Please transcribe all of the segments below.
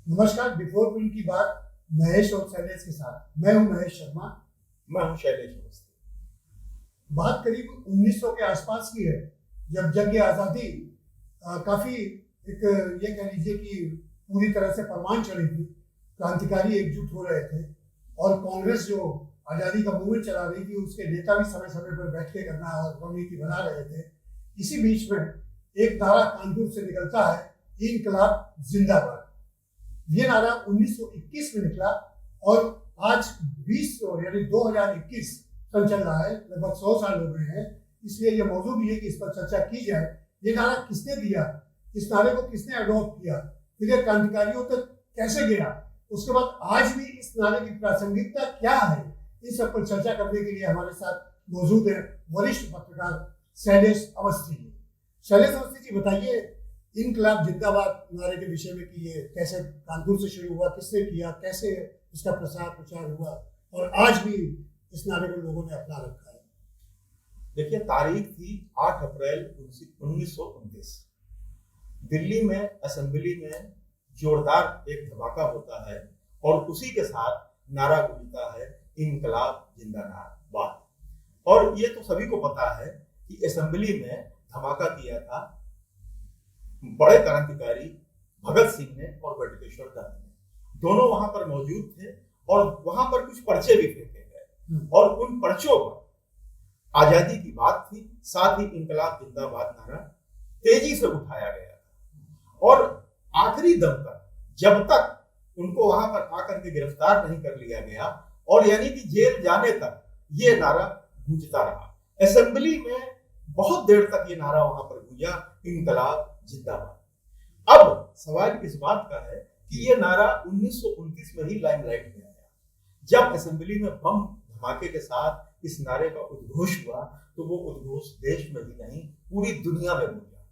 नमस्कार। Before film की बात महेश और शैलेश के साथ। मैं हूं महेश शर्मा। मैं हूँ शैलेश अवस्थी। बात करीब 1900 के आसपास की है, जब जंग आज़ादी काफी एक ये कह लीजिए कि पूरी तरह से परवान चढ़ी थी। क्रांतिकारी एकजुट हो रहे थे और कांग्रेस जो आज़ादी का मूवमेंट चला रही थी, उसके नेता भी समय समय पर बैठ के करना और रणनीति बना रहे थे। इसी बीच में एक नारा कानपुर से निकलता है, इनकलाब जिंदाबाद। ये नारा 1921 में निकला और आज 20 यानी 2021 सन चल रहा है, लगभग 100 साल हो गए हैं। इसलिए ये मौजूद भी है कि इस पर चर्चा की जाए। ये नारा किसने दिया, इस नारे को किसने अडॉप्ट किया, फिर ये क्रांतिकारियों तक कैसे गया, उसके बाद आज भी इस नारे की प्रासंगिकता क्या है, इन सब पर चर्चा करने के लिए हमारे साथ मौजूद है वरिष्ठ पत्रकार शैलेश अवस्थी जी। शैलेश अवस्थी जी, बताइए इनकलाब जिंदाबाद नारे के विषय में कि ये कैसे कानपुर से शुरू हुआ, किसने किया, कैसे इसका प्रसार प्रचार हुआ और आज भी इस नारे को लोगों ने अपना रखा है। देखिए, तारीख थी 8 अप्रैल 1929। दिल्ली में असेंबली में जोरदार एक धमाका होता है और उसी के साथ नारा गूंजता है, इनकलाब जिंदाबाद। और ये तो सभी को पता है कि असेंबली में धमाका किया था बड़े क्रांतिकारी भगत सिंह ने और बटुकेश्वर दत्त ने। दोनों वहां पर मौजूद थे और वहां पर कुछ पर्चे भी फेंके गए और उन पर्चों पर आजादी की बात थी, साथ ही इनकलाब जिंदाबाद नारा तेजी से उठाया गया था। और आखिरी दम तक, जब तक उनको वहां पर आकर के गिरफ्तार नहीं कर लिया गया और यानी कि जेल जाने तक ये नारा गूंजता रहा। असेंबली में बहुत देर तक ये नारा वहां पर गूंजा, इनकलाब जिंदाबाद। अब सवाल इस बात का है कि ये नारा 1929 में ही लाइमलाइट में आया। जब असेंबली में बम धमाके के साथ इस नारे का उद्घोष हुआ तो वो उद्घोष देश में ही नहीं पूरी दुनिया में गूंजा,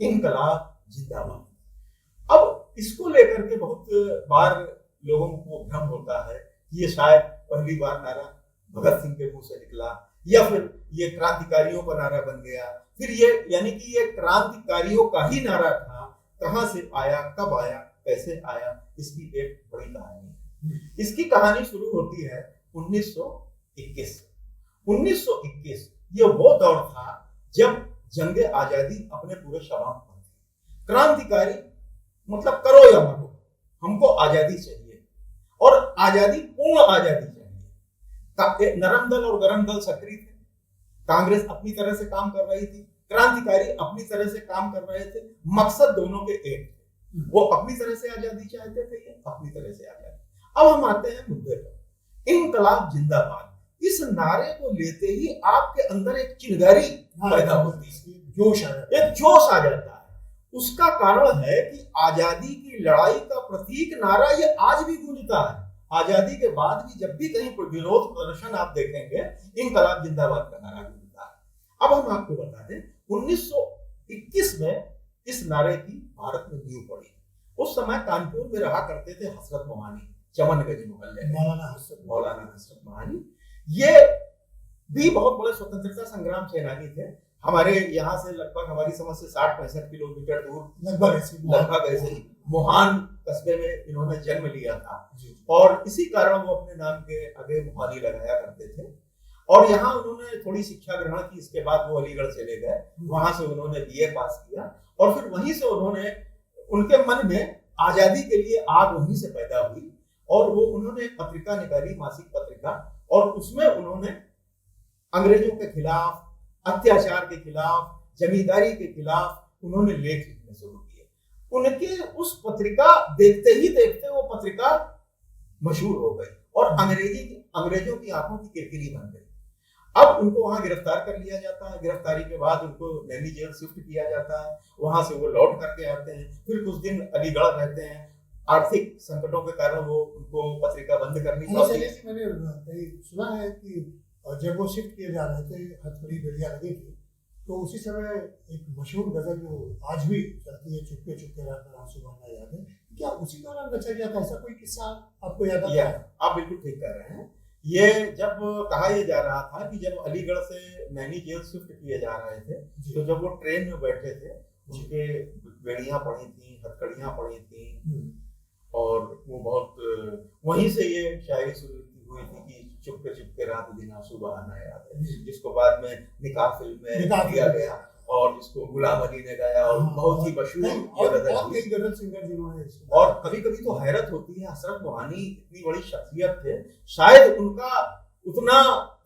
इनकलाब जिंदाबाद। अब इसको लेकर के बहुत बार लोगों को भ्रम होता है कि ये शायद पहली बार नारा भगत सिंह के मुंह से निकला या फिर ये क्रांतिकारियों का नारा बन गया, फिर ये यानी कि ये क्रांतिकारियों का ही नारा था। कहां से आया, कब आया, कैसे आया, इसकी एक बड़ी कहानी है। इसकी कहानी शुरू होती है 1921 से। 1921 ये वो दौर था जब जंग आजादी अपने पूरे शबाब पर थी। क्रांतिकारी मतलब करो या मरो, हमको आजादी चाहिए और आजादी, पूर्ण आजादी चाहिए। नरम दल और गरम दल सक्रिय थे। कांग्रेस अपनी तरह से काम कर रही थी, क्रांतिकारी अपनी तरह से काम कर रहे थे। मकसद दोनों के एक थे, वो अपनी तरह से आजादी चाहते थे, ये अपनी तरह से आजादी। अब हम आते हैं मुद्दे पर, इनकलाब जिंदाबाद। इस नारे को लेते ही आपके अंदर एक चिंगारी पैदा होती है, जोश आ जाता है, एक जोश आ जाता है। उसका कारण है कि आजादी की लड़ाई का प्रतीक नारा ये आज भी गूंजता है। आजादी के बाद भी जब भी कहीं विरोध प्रदर्शन आप देखेंगे, इनकलाब जिंदाबाद का नारा गूंजता है। अब हम आपको बता दें, 1921 में इस नारे की भारत में नींव पड़ी। उस समय कानपुर में रहा करते थे हजरत मोहानी, चमनगंज मोहल्ले में मौलाना हजरत मोहानी। ये भी बहुत बड़े स्वतंत्रता संग्राम सेनानी थे। हमारे यहाँ से लगभग, हमारी समझ से 60-65 किलोमीटर दूर लगभग ऐसे ही मोहान कस्बे में इन्होंने जन्म लिया था और इसी कारण वो अपने नाम के आगे मोहानी लगाया करते थे। और यहाँ उन्होंने थोड़ी शिक्षा ग्रहण की। इसके बाद वो अलीगढ़ चले गए, वहां से उन्होंने बीए पास किया और फिर वहीं से उन्होंने, उनके मन में आजादी के लिए आग वहीं से पैदा हुई और वो उन्होंने एक पत्रिका निकाली, मासिक पत्रिका, और उसमें उन्होंने अंग्रेजों के खिलाफ, अत्याचार के खिलाफ, जमींदारी के खिलाफ उन्होंने लेख लिखने शुरू किए। उनके उस पत्रिका देखते ही देखते वो पत्रिका मशहूर हो गई और अंग्रेजों की आंखों की किरकिरी बन गई। अब उनको वहां गिरफ्तार कर लिया जाता है। गिरफ्तारी के बाद उनको नैनी जेल शिफ्ट किया जाता है। वहां से वो लौट करके आते हैं, फिर कुछ दिन अलीगढ़ रहते हैं। आर्थिक संकटों के कारण वो उनको पत्रिका बंद करनी पड़ी। मैंने सुना है कि जब वो शिफ्ट किए जा रहे थे, हथकड़ी बेड़िया लगी थी, तो उसी समय एक मशहूर गजल जो आज भी चलती है, चुपके चुपके रहकर आंसू बहना याद है, क्या उसी दौरान रचा गया था? ऐसा कोई किस्सा आपको याद आता है? आप बिल्कुल ठीक कह रहे हैं। ये जब कहा यह जा रहा था कि जब अलीगढ़ से नैनी जेल शिफ्ट किए जा रहे थे, तो जब वो ट्रेन में बैठे थे, उनके बेड़ियां पड़ी थी, हथकड़ियां पड़ी थी और वो बहुत वहीं से ये शायरी शुरू हुई थी कि चुपके रात दिन आंसू बहाना याद है, जिसको बाद में निकाह फिल्म में दिया गया और जिसको गुलाम अली ने गाया और बहुत ही मशहूर ये गजल थी। और कभी कभी तो हैरत होती है, हसरत मोहानी इतनी बड़ी शख्सियत थे, शायद उनका उतना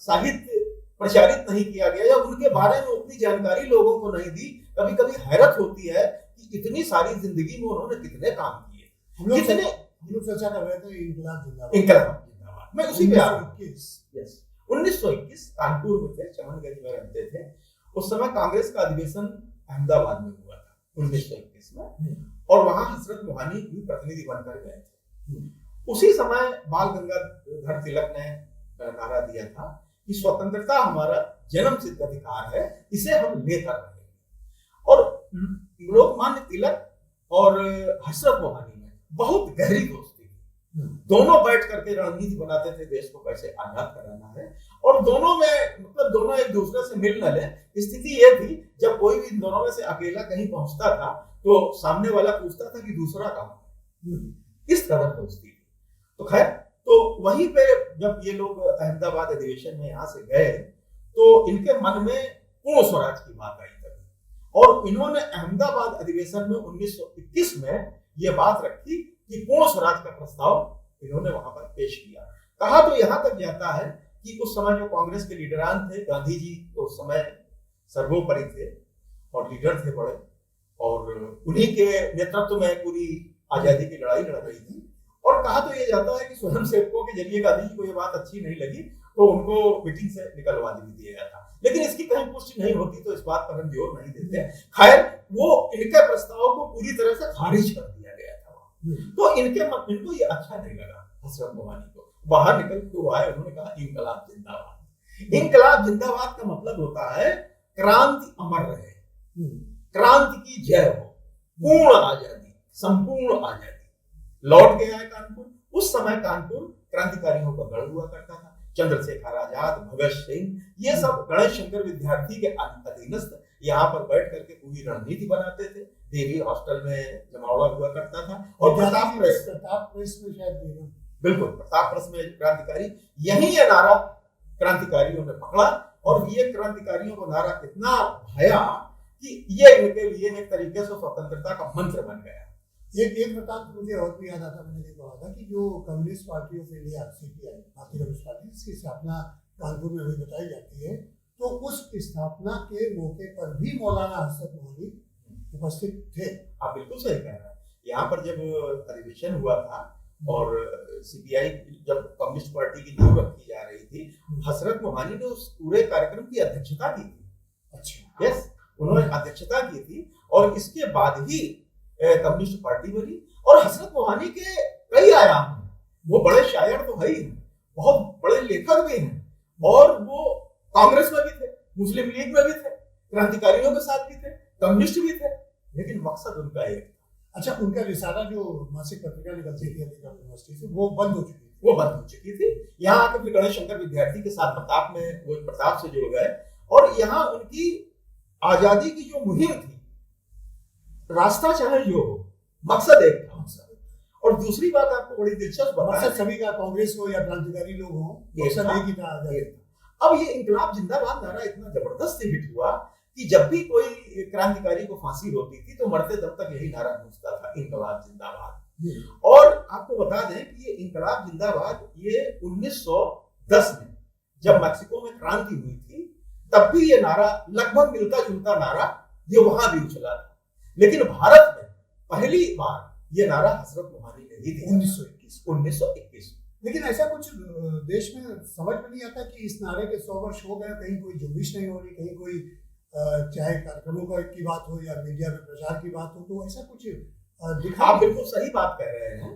साहित्य प्रचारित नहीं किया गया या उनके बारे में उतनी जानकारी लोगों को नहीं दी। कभी कभी हैरत होती है कि इतनी सारी जिंदगी में उन्होंने कितने काम किए। हम लोग चर्चा कर रहे थे इंकलाब जिंदाबाद, मैं उसी पे आ रहा हूं। 1921 कानपुर में थे, चमनगंज में रहते थे। उस समय कांग्रेस का अधिवेशन अहमदाबाद में हुआ था 1921 में, और वहां हसरत मोहानी भी प्रतिनिधि बनकर गए थे। उसी समय बाल गंगाधर तिलक ने नारा दिया था कि स्वतंत्रता हमारा जन्म सिद्ध अधिकार है, इसे हम लेकर रहेंगे। और लोकमान्य तिलक और हसरत मोहानी में बहुत गहरी दोस्ती थी। दोनों बैठ करके रणनीति बनाते थे देश को कैसे आजाद कराना है, और दोनों में मतलब दोनों एक दूसरे से मिल न ले। स्थिति ये थी जब कोई भी दोनों में से अकेला कहीं पहुंचता था तो सामने वाला पूछता था कि दूसरा कहाँ। इस कदर दोस्ती थी। तो खैर, तो वहीं पे जब ये लोग अहमदाबाद अधिवेशन में यहाँ से गए तो इनके मन में पूर्ण स्वराज की बात आई तभी, और इन्होंने अहमदाबाद अधिवेशन में 1921 में ये बात रखी कि पूर्ण स्वराज का प्रस्ताव इन्होंने वहां पर पेश किया। कहा तो यहां तक जाता है कि उस समय जो कांग्रेस के लीडरान थे, गांधी जी तो उस समय सर्वोपरि थे और लीडर थे बड़े, और उन्हीं के नेतृत्व में पूरी आजादी की लड़ाई लड़ रही थी। और कहा तो ये जाता है कि स्वयं सेवकों के जरिए गांधी जी को ये बात अच्छी नहीं लगी तो उनको मीटिंग से निकलवा दिया गया था, लेकिन इसकी कहीं पुष्टि नहीं होती तो इस बात पर हम जोर नहीं देते। खैर, वो इनके प्रस्ताव को पूरी तरह से खारिज कर दिया गया था। तो इनको ये अच्छा नहीं लगा हसरत मोहानी को। बाहर निकल के वो आए, उन्होंने कहा इंकलाब जिंदाबाद। इंकलाब जिंदाबाद का मतलब होता है क्रांति अमर रहे, क्रांति की जय हो, पूर्ण आजादी, संपूर्ण आजादी। लौट के आए कानपुर। उस समय कानपुर क्रांतिकारियों का गढ़ हुआ करता था। चंद्रशेखर आजाद, भगत सिंह, ये सब गणेश शंकर विद्यार्थी के अधीनस्थ यहाँ पर बैठ करके पूरी रणनीति बनाते थे। देवी हॉस्टल में जमावड़ा हुआ करता था, और प्रताप प्रेस में शायद, बिल्कुल प्रताप प्रेस में क्रांतिकारी, यही ये नारा क्रांतिकारियों ने पकड़ा, और ये क्रांतिकारियों को नारा इतना भाया कि ये इनके लिए एक तरीके से स्वतंत्रता का मंत्र बन गया। एक वृत्तांत मुझे और भी याद आता, मैंने देखा था कि जो communist party of India CPI, भारतीय कम्युनिस्ट पार्टी, इसकी स्थापना कानपुर में हुई बताई जाती है, तो उस स्थापना के मौके पर भी मौलाना हसरत मोहानी उपस्थित थे। आप बिल्कुल सही कह रहे हैं। यहाँ पर जब अधिवेशन हुआ था और सीपीआई जब कम्युनिस्ट पार्टी की नींव रखी जा रही थी, हसरत मोहानी ने उस पूरे कार्यक्रम की अध्यक्षता की थी। अच्छा, यस, उन्होंने अध्यक्षता की थी, और इसके बाद ही कम्युनिस्ट पार्टी बनी। और हसरत मोहानी के कई आयाम हैं। वो बड़े शायर तो है ही, बहुत बड़े लेखक भी हैं, और वो कांग्रेस में भी थे, मुस्लिम लीग में भी थे, क्रांतिकारियों के साथ भी थे, कम्युनिस्ट भी थे, लेकिन मकसद उनका एक था। अच्छा, उनका रिसाला जो मासिक पत्रिका निकलती थी यूनिवर्सिटी से, वो बंद हो चुकी थी। यहाँ आकर फिर गणेश शंकर विद्यार्थी के साथ प्रताप से जुड़ गए, और यहाँ उनकी आजादी की जो मुहिम थी, रास्ता चाहे जो हो, मकसद एक था। और दूसरी बात आपको बड़ी दिलचस्प बताया, सभी का कांग्रेस हो या क्रांतिकारी लोग हो, मकसद एक ही था। अब ये इंकलाब जिंदाबाद नारा इतना जबरदस्त हिट हुआ कि जब भी कोई क्रांतिकारी को फांसी होती थी तो मरते दम तक यही नारा गूंजता था, इंकलाब जिंदाबाद। और आपको बता दें कि ये इंकलाब जिंदाबाद ये 1910 में जब मैक्सिको में क्रांति हुई थी, तब भी ये नारा लगभग मिलता जुलता नारा ये वहां भी उछला था। लेकिन भारत में पहली बार ये नारा हसरत मोहानी ने ही दिया 1921। लेकिन ऐसा कुछ देश में समझ में नहीं आता कि इस नारे के 100 वर्ष हो गए, कहीं कोई जुम्बिश नहीं हो रही, कहीं कोई चाहे कार्यक्रमों की बात हो या मीडिया में प्रचार की बात हो, तो ऐसा कुछ दिखा। आप बिल्कुल सही बात कह रहे हैं।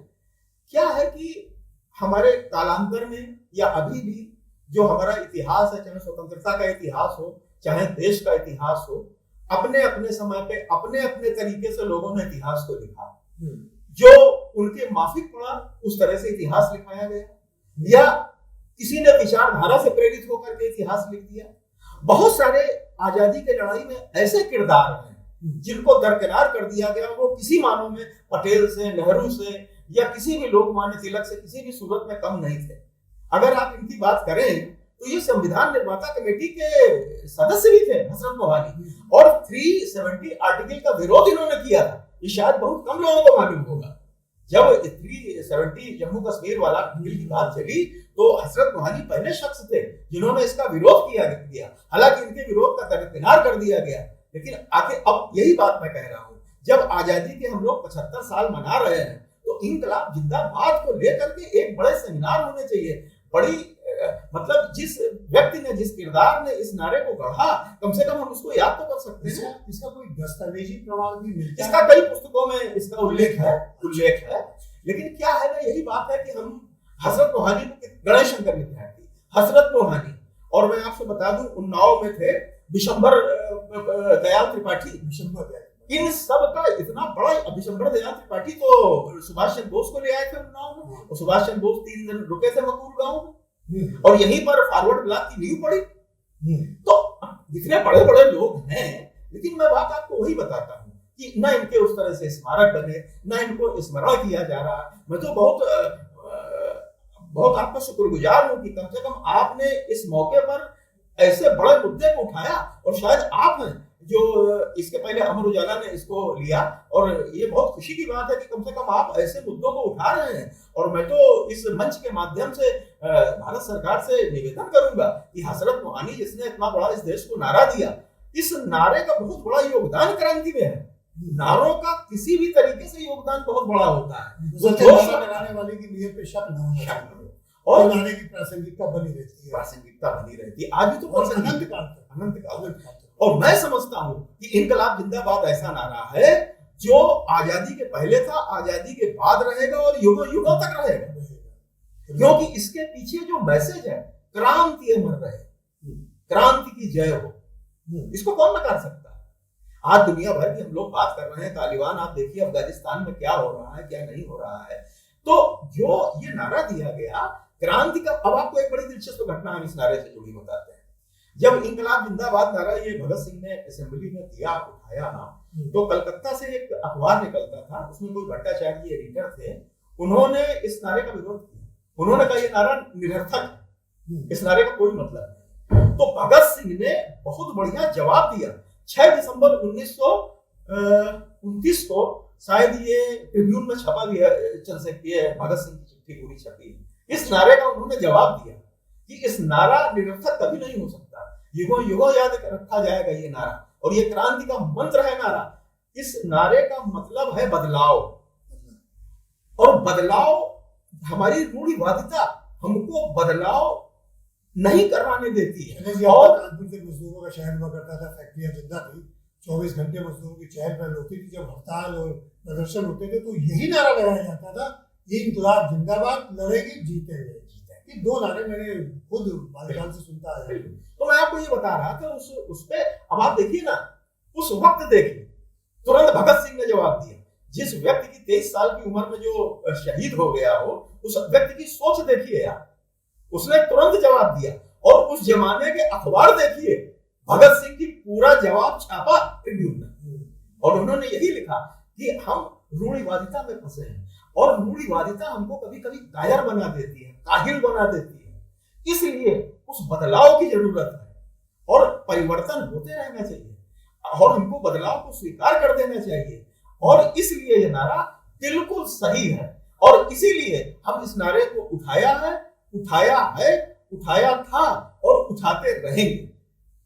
क्या है कि हमारे कालांतर में या अभी भी जो हमारा इतिहास है, चाहे स्वतंत्रता का इतिहास हो, चाहे देश का इतिहास हो, अपने अपने समय पे अपने अपने तरीके से लोगों ने इतिहास को लिखा। जो उनके माफिक पड़ा उस तरह से इतिहास लिखाया गया, या किसी ने विचारधारा से प्रेरित होकर के इतिहास लिख दिया। बहुत सारे आजादी के लड़ाई में ऐसे किरदार हैं जिनको दरकिनार कर दिया गया, वो किसी मानों में पटेल से, नेहरू से, या किसी भी लोकमान्य तिलक से किसी भी सूरत में कम नहीं थे। अगर आप इनकी बात करें तो ये संविधान निर्माता कमेटी के सदस्य भी थे हजरत मोहानी, और 370 आर्टिकल का विरोध इन्होंने किया था। ये शायद बहुत कम लोगों को मालूम होगा। जब 370 जम्मू कश्मीर वाला बिल की बात चली तो हजरत मोहानी पहले शख्स थे जिन्होंने इसका विरोध किया। हालांकि इनके विरोध का दरकिनार कर दिया गया, लेकिन आगे अब यही बात मैं कह रहा हूँ, जब आजादी के हम लोग 75 साल मना रहे हैं तो इंकलाब जिंदाबाद को लेकर के एक बड़े सेमिनार होने चाहिए। बड़ी मतलब जिस व्यक्ति ने, जिस किरदार ने इस नारे को गढ़ा, कम से कम हम उसको याद तो कर सकते हैं। इसका कोई दस्तावेजी प्रमाण भी मिलता है? इसका कई पुस्तकों में इसका उल्लेख है। लेकिन क्या है ना, यही बात है कि हम हजरत मोहानी को, गणेश शंकर विद्यार्थी हजरत मोहानी, और मैं आपसे बता दूं उन्नाव में थे विशंबर दयाल त्रिपाठी। इन सब का इतना बड़ा, विशंबर दयाल त्रिपाठी तो सुभाष चंद्र बोस को ले आए थे उन्नाव में, और सुभाष चंद्र बोस 3 दिन रुके थे मकूल गांव में, और यहीं पर फॉरवर्ड ब्लॉक की नींव पड़ी। तो इतने बड़े बड़े लोग हैं, लेकिन मैं बात आपको वही बताता हूँ कि ना इनके उस तरह से स्मारक बने, ना इनको स्मरण किया जा रहा। मैं तो बहुत आपका शुक्रगुजार हूँ कि कम से कम आपने इस मौके पर ऐसे बड़े मुद्दे को उठाया, और शायद आप हैं जो इसके पहले अमर उजाला ने इसको लिया, और ये बहुत खुशी की बात है कि कम से कम आप ऐसे मुद्दों को उठा रहे हैं। और मैं तो इस मंच के माध्यम से भारत सरकार से निवेदन करूंगा कि हजरत मोहानी जिसने इतना बड़ा इस देश को नारा दिया, इस नारे का बहुत बड़ा योगदान क्रांति में है। नारों का किसी भी तरीके से योगदान बहुत बड़ा होता है, लगाने वाले की नीयत पे शक न हो, और नारे की प्रासंगिकता बनी रहती है। आज भी तो अनंत काल। और मैं समझता हूं कि इनकलाब जिंदाबाद ऐसा नारा है जो आजादी के पहले था, आजादी के बाद रहेगा, और युगों युगों तक रहेगा, क्योंकि इसके पीछे जो मैसेज है, क्रांति अमर रहे, क्रांति की जय हो, इसको कौन नकार सकता है। आज दुनिया भर की हम लोग बात कर रहे हैं तालिबान, आप देखिए अफगानिस्तान में क्या हो रहा है, क्या नहीं हो रहा है। तो जो ये नारा दिया गया क्रांति का, अब आपको एक बड़ी दिलचस्प घटना हम इस नारे से जुड़ी बताते हैं। जब इनकलाब जिंदाबाद नारा ये भगत सिंह ने असेंबली में दिया, उठाया ना, तो कलकत्ता से एक अखबार निकलता था, उसमें कोई भट्टाचार्य एडिटर थे, उन्होंने इस नारे का विरोध किया। उन्होंने कहा ये नारा निरर्थक है, इस नारे का कोई मतलब नहीं। तो भगत सिंह ने बहुत बढ़िया जवाब दिया। 6 दिसंबर 1929 को शायद ये ट्रिब्यून में छपा भी है, चल सकती है, भगत सिंह की चिट्ठी पूरी छपी। इस नारे का उन्होंने जवाब दिया कि इस नारा निरर्थक कभी नहीं हो सकता, युगों युगों याद रखा जाएगा ये नारा, और ये क्रांति का मंत्र है नारा। इस नारे का मतलब है बदलाव, और बदलाव हमारी रूढ़िवादिता हमको बदलाव नहीं करवाने देती है। और कानपुर के मजदूरों का शहर हुआ करता था, फैक्ट्रियां जिंदा थी, 24 घंटे मजदूरों की चहल पहल होती थी। जब हड़ताल और प्रदर्शन होते थे तो यही नारा लगाया जाता था, इंकलाब जिंदाबाद, लड़ेगी जीते हुए। ये 2 नारे मैंने खुद बालिकान से सुनता है। तो मैं आपको ये बता रहा था उस पे। अब आप देखिए ना, उस वक्त देखिए, तुरंत भगत सिंह ने जवाब दिया। जिस व्यक्ति की 23 साल की उम्र में जो शहीद हो गया हो, उस व्यक्ति की सोच देखिए यार, उसने तुरंत जवाब दिया। और उस जमाने के अखबार देखिए, भगत सिंह की पूरा जवाब छापा ट्रिब्यून में, और उन्होंने यही लिखा कि हम रूढ़िवादिता में फंसे हैं, और रूढ़िवादिता हमको कभी कभी कायर बना देती है, काहिल बना देती है। इसलिए उस बदलाव की जरूरत है, और परिवर्तन होते रहना चाहिए, और हमको बदलाव को स्वीकार कर देना चाहिए। और इसलिए ये नारा बिल्कुल सही है, और इसीलिए हम इस नारे को उठाया था और उठाते रहेंगे।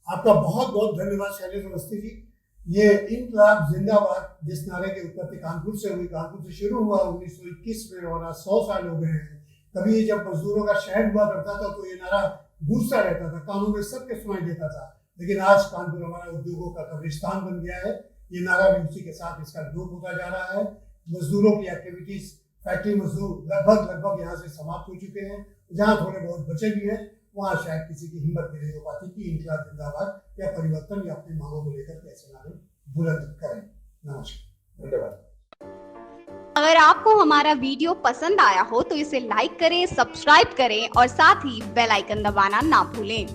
आपका बहुत बहुत धन्यवाद शैलेश अवस्थी जी। ये इनकलाब जिंदाबाद जिस नारे की उत्पत्ति कानपुर से हुई, कानपुर से शुरू हुआ 1921 में, और आज 100 साल हो गए हैं। कभी जब मजदूरों का शहर हुआ करता था तो ये नारा गूंजता रहता था, कानों में सबके सुनाई देता था। लेकिन आज कानपुर हमारा उद्योगों का कब्रिस्तान बन गया है। ये नारा भी उसी के साथ इसका लोप होता जा रहा है। मजदूरों की एक्टिविटीज, फैक्ट्री मजदूर लगभग यहाँ से समाप्त हो चुके हैं। जहाँ थोड़े बहुत बचे भी हैं, वहाँ शायद किसी की हिम्मत नहीं हो पाती कि इनकलाब जिंदाबाद या परिवर्तन या अपनी मांगों को लेकर कैसे नारे बुलंद करें। नमस्कार, धन्यवाद। अगर आपको हमारा वीडियो पसंद आया हो तो इसे लाइक करें, सब्सक्राइब करें और साथ ही बेल आइकन दबाना ना भूलें।